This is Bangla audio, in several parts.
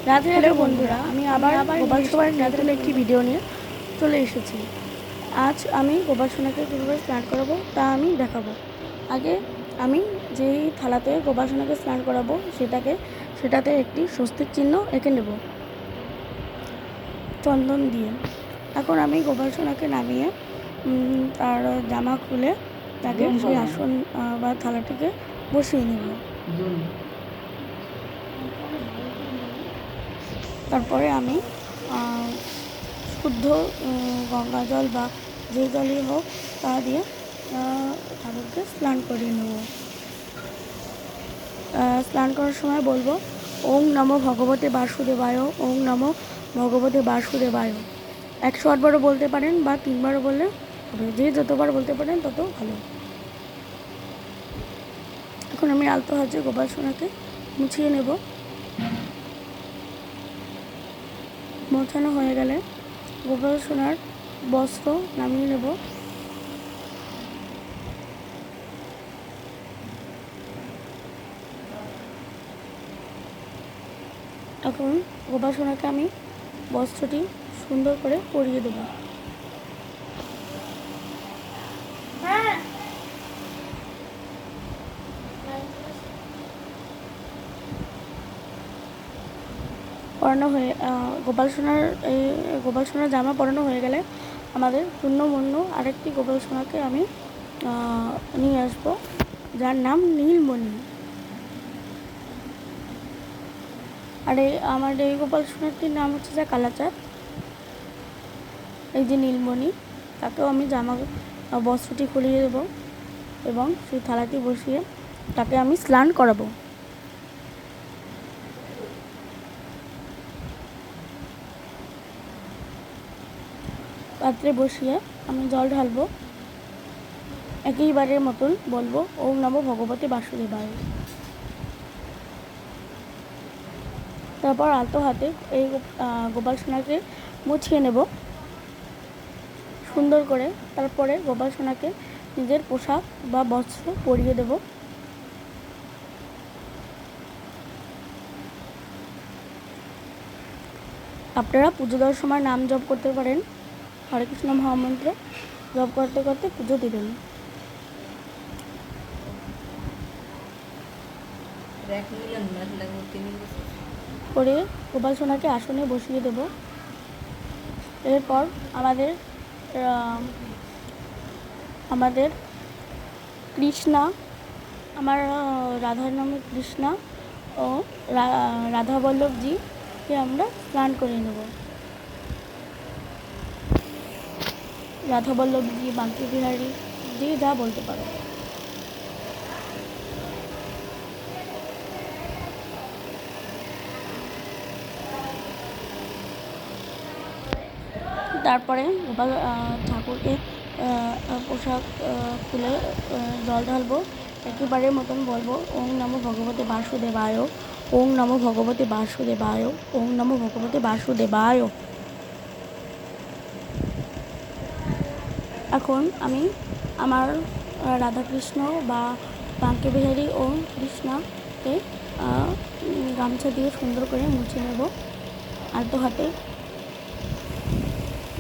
রাধে রাধে বন্ধুরা, আমি আবার গোপাল সোনার নতুন একটি ভিডিও নিয়ে চলে এসেছি। আজ আমি গোপাল সোনাকে কীভাবে স্নান করাবো তা আমি দেখাবো। আগে আমি যেই থালাতে গোপাল সোনাকে স্নান করাবো সেটাতে একটি স্বস্তিক চিহ্ন এঁকে নেব চন্দন দিয়ে। এখন আমি গোপাল সোনাকে নামিয়ে তার জামা খুলে তাকে সেই আসন বা থালাটিকে বসিয়ে নেব। তারপরে আমি শুদ্ধ গঙ্গা জল বা যে জলই হোক তা দিয়ে ঠাকুরকে স্নান করিয়ে নেব। স্নান করার সময় বলবো ওং নমো ভগবতে বাসুদেবায়, ওং নমো ভগবতে বাসুদেবায়। 108 বারও বলতে পারেন বা 3 বারও বললে হবে, যে যতবার বলতে পারেন তত ভালো। এখন আমি আলতো হাতে গোপাল সোনাকে মুছিয়ে নেব। মোছানো হয়ে গেলে গোপাল সোনার বস্ত্র নামিয়ে নেব। এখন গোপাল সোনাকে আমি বস্ত্রটি সুন্দর করে পরিয়ে দেব। পরানো হয়ে গোপাল সোনার জামা পরানো হয়ে গেলে আমাদের শূন্য আরেকটি গোপাল সোনাকে আমি নিয়ে আসবো, যার নাম নীলমণি। আর আমার এই গোপাল সোনাটির নাম হচ্ছে যে কালাচাঁদ। এই যে নীলমণি, তাকেও আমি বস্ত্রটি খুলিয়ে দেবো এবং সেই থালাটি বসিয়ে তাকে আমি স্নান করাবো। পাত্রে বসিয়ে আমি জল ঢালবো। একইবারের মতন বলবো ওম নমো ভগবতে বাসুদেবায়। তারপর আলতো হাতে এই গোপাল সোনাকে মুছিয়ে নেব সুন্দর করে। তারপরে গোপাল সোনাকে নিজের পোশাক বা বস্ত্র পরিয়ে দেব। আপনারা পুজো দেওয়ার সময় নাম জপ করতে পারেন, হরে কৃষ্ণ মহামন্ত্র জপ করতে করতে পুজো দেবেন। করে গোপাল সোনাকে আসনে বসিয়ে দেব। এরপর আমাদের কৃষ্ণা, আমার রাধার নামে কৃষ্ণা ও রাধা বল্লভজিকে আমরা স্নান করিয়ে নেব। রাধা বল্লভজি, বাঁকে বিহারী, যে যা বলতে পারো। তারপরে গোপাল ঠাকুরকে পোশাক খুলে জল ঢালবো। একেবারের মতন বলবো ওং নমো ভগবতে বাসুদেবায়, ওং নমো ভগবতে বাসুদেবায়, ওং নমো ভগবতে বাসুদেবায়। এখন আমি আমার রাধাকৃষ্ণ বা বাঁকে বিহারী ও কৃষ্ণাকে গামছা দিয়ে সুন্দর করে মুছে নেব আলতো হাতে।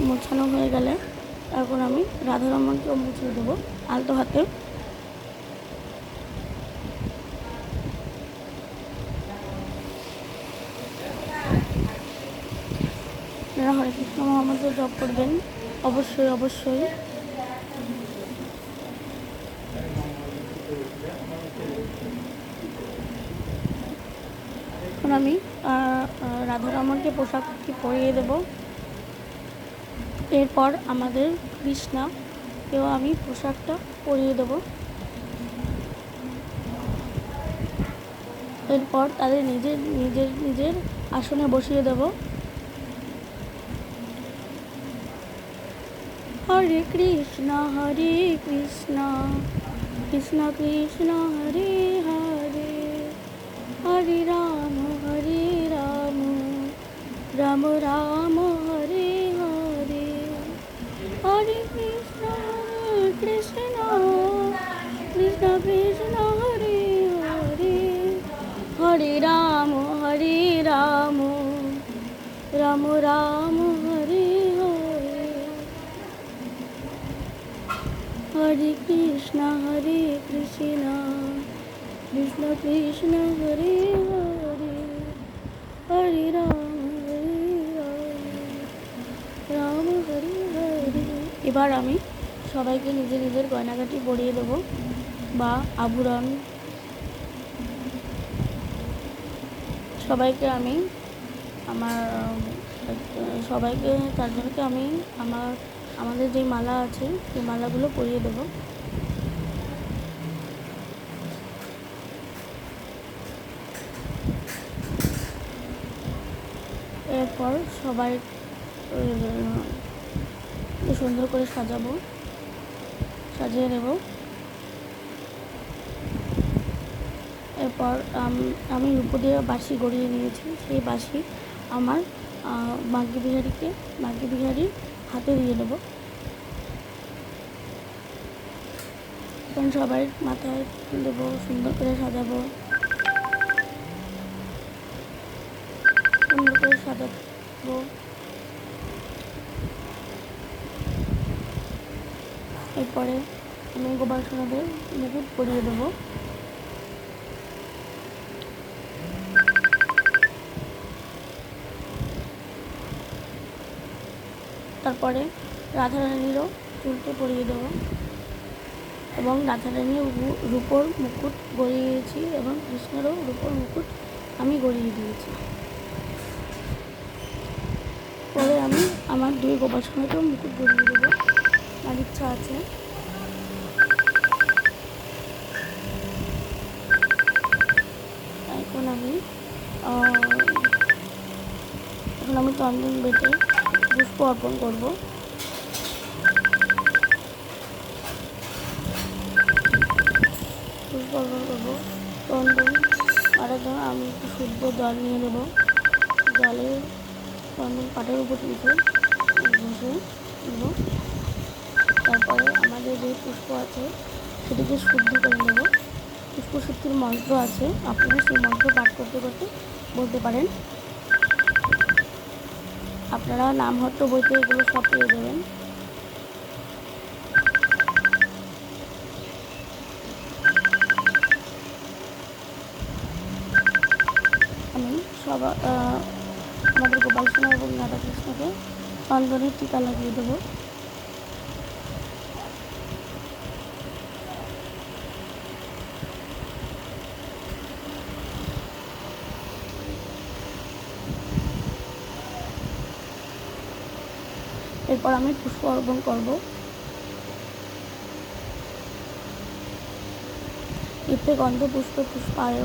মোছানো হয়ে গেলে এখন আমি রাধারমণকেও মুছিয়ে দেবো আলতো হাতে। আপনারা হরে কৃষ্ণ মহামন্ত্র জপ করবেন অবশ্যই। এখন আমি রাধারমণকে পোশাকটি পরিয়ে দেব। এরপর আমাদের কৃষ্ণাকেও আমি পোশাকটা পরিয়ে দেব। এরপর তাদের নিজের আসনে বসিয়ে দেব। হরে কৃষ্ণ কৃষ্ণ কৃষ্ণ হরে হরে, হরে রাম রাম রাম হরে হরে, হরে কৃষ্ণ কৃষ্ণ কৃষ্ণ হরে হরে, হরে রাম রাম রাম হরে হরে, হরে কৃষ্ণ কৃষ্ণ কৃষ্ণ হরে হরে, হরে রাম রাম হরে হরে। এবার আমি সবাইকে নিজের নিজের গয়নাগাটি পরিয়ে দেবো বা আভরণ। সবাইকে আমি সবাইকে চারজনকে আমি আমাদের যে মালা আছে সেই মালাগুলো পরিয়ে দেবো। এরপর সবাই সুন্দর করে সাজিয়ে নেব। এরপর আমি রূপো দিয়ে বাঁশি গড়িয়ে নিয়েছি, সেই বাঁশি আমার মাঘী বিহারীর হাতে দিয়ে দেবো। এখন সবাই মাথায় দেবো, সুন্দর করে সাজাবো, এরপরে আমি গোপাল সোনাদের মুকুট পরিয়ে দেবো। তারপরে রাধারানীরও চুলকে পরিয়ে দেবো এবং রাধারানীর রূপোর মুকুট গড়িয়েছি এবং কৃষ্ণেরও রূপোর মুকুট আমি গড়িয়ে দিয়েছি। পরে আমি আমার দুই গোপাল সোনাকেও মুকুট গড়িয়ে দেবো, আমার ইচ্ছা আছে। এখন আমি চন্দন বেটে পুষ্প অর্পণ করবো। চন্দন পাটার জন্য আমি একটু শুদ্ধ জল নিয়ে নেবো, জলে চন্দন পাটের উপর ঘষে নেব। তারপরে আমাদের যে পুষ্প আছে সেটিকে শুদ্ধ করে নেব। পুষ্প শুদ্ধির মন্ত্র আছে, আপনারা সেই মন্ত্র পাঠ করতে করতে বলতে পারেন। আপনারা নামহট্ট বইতে এগুলো সব পেয়ে যাবেন। আমি আমাদের গোপাল সোনা এবং রাধাকৃষ্ণকে চন্দনের টিকা লাগিয়ে দেবো। এরপর আমি পুষ্প অর্পণ করব। ইত্যে গন্ধ পুষ্প পুষ্পায়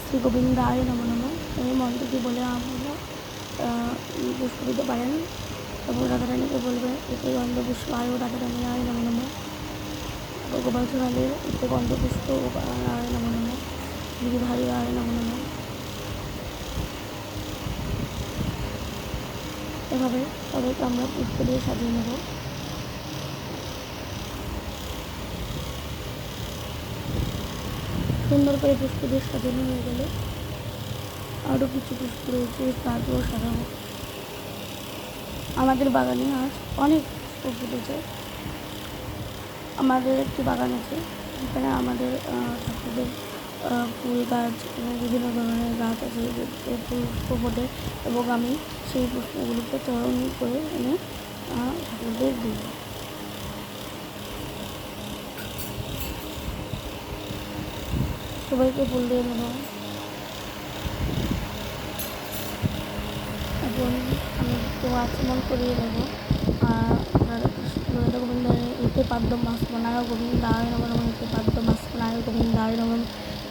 শ্রী গোবিন্দায় নমো নমঃ, এই মন্ত্রটি বলে আপনারা পুষ্প দিতে পারেন এবং রাধারানীকে বলবে ইত্যে গন্ধ পুষ্পায় রাধারানী আয় নমো নমঃ। গোপাল সোনাদের ইত্যে গন্ধ পুষ্প আয় নমো নমঃ, গিরিধারী আয় নমো নমঃ। এভাবে সবাইকে আমরা পুষ্প দিয়ে সাজিয়ে নেব। সুন্দর করে পুষ্প দিয়ে সাজানো হয়ে গেলে আরও কিছু পুষ্প রয়েছে, তারপর সাজাবো। আমাদের বাগানে আজ অনেক পুষ্প ফুটেছে। আমাদের একটি বাগান আছে, এখানে আমাদের ঠাকুরদের ফুল গাছ এবং বিভিন্ন ধরনের গাছ আছে, পুষ্প ফোটে এবং আমি সেই পুষ্পগুলোকে চয়ন করে এনে ঠাকুরদের দিই। সবাইকে ফুল দিয়ে নেব। এখন আমি একটু আচমন করিয়ে দেবো। গোবিন্দায় এতে পাদ্য মাস মনায় গোবিন্দায় নমঃ নমঃ, এতে পাদ্য মাস মনায় গোবিন্দায় নমঃ,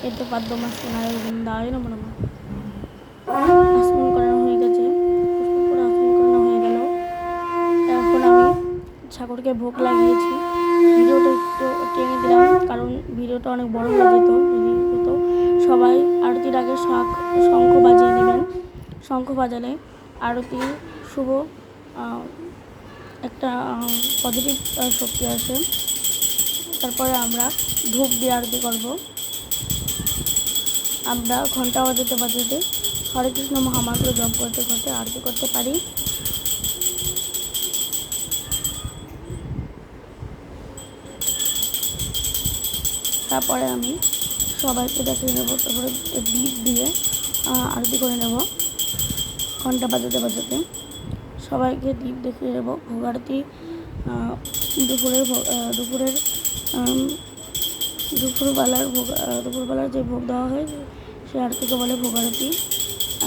এতে পাদ্য মাস মনায় গোবিন্দায় নমঃ নমঃ। আচমন করানো হয়ে গেছে, পুষ্প করে আচমন করানো হয়ে গেল। এখন আমি ঠাকুরকে ভোগ লাগিয়েছি। ভিডিওটা একটু টেনে দিলাম কারণ ভিডিওটা অনেক বড় হয়ে যেত। সবাই আরতির আগে শঙ্খ বাজিয়ে নেবেন। শঙ্খ বাজালে আরতির শুভ একটা পজিটিভ শক্তি আসে। তারপরে আমরা ধূপ দিয়ে আরতি করব। আমরা ঘন্টা বাজাতে বাজাতে হরে কৃষ্ণ মহামন্ত্র জপ করতে করতে আরতি করতে পারি। তারপরে আমি সবাইকে দেখিয়ে নেবো, তারপরে দীপ দিয়ে আরতি করে নেব ঘন্টা বাজাতে বাজাতে। সবাইকে দীপ দেখিয়ে নেব। ভোগ আরতি দুপুরবেলার যে ভোগ দেওয়া হয় সে আরতিকে বলে ভোগ আরতি।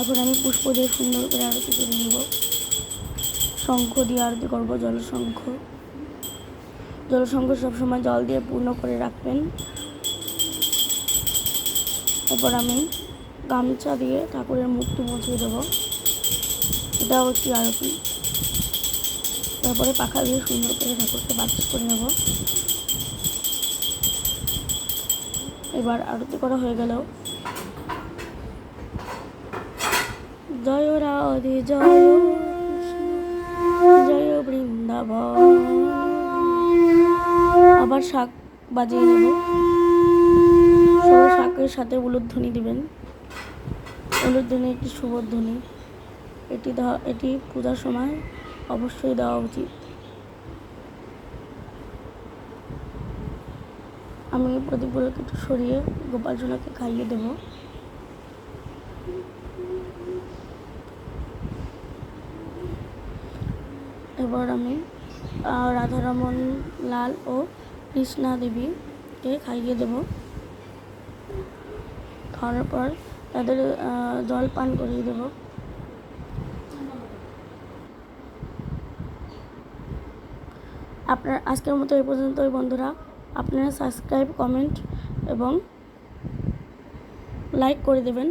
এখন আমি পুষ্প দিয়ে সুন্দর করে আরতি করে নেব। শঙ্খ দিয়ে আরতি করবো, জলশঙ্খ সবসময় জল দিয়ে পূর্ণ করে রাখবেন। এরপর আমি গামছা দিয়ে ঠাকুরের মুখটি মুছিয়ে দেবো, এটাও একটি আরতি। তারপরে পাখা দিয়ে সুন্দর করে ঠাকুরকে বাতাস করে নেব। এবার আরতি করা হয়ে গেল। জয় রাধে জয় জয় বৃন্দাবন। আবার শাঁখ বাজিয়ে নেব। সবাই শাঁখের সাথে উলুধ্বনি দিবেন। উলুধ্বনি একটি শুভ ধ্বনি, এটি পূজার সময় অবশ্যই দেওয়া উচিত। আমি প্রদীপগুলোকে একটু সরিয়ে গোপাল সোনাকে খাইয়ে দেব। এবার আমি রাধারমন লাল ও কৃষ্ণা দেবীকে খাইয়ে দেব। খাওয়ার পর তাদের জল পান করিয়ে দেব। আপনার আজকের মতো এই পর্যন্তই বন্ধুরা। আপনারা সাবস্ক্রাইব, কমেন্ট এবং লাইক করে দেবেন।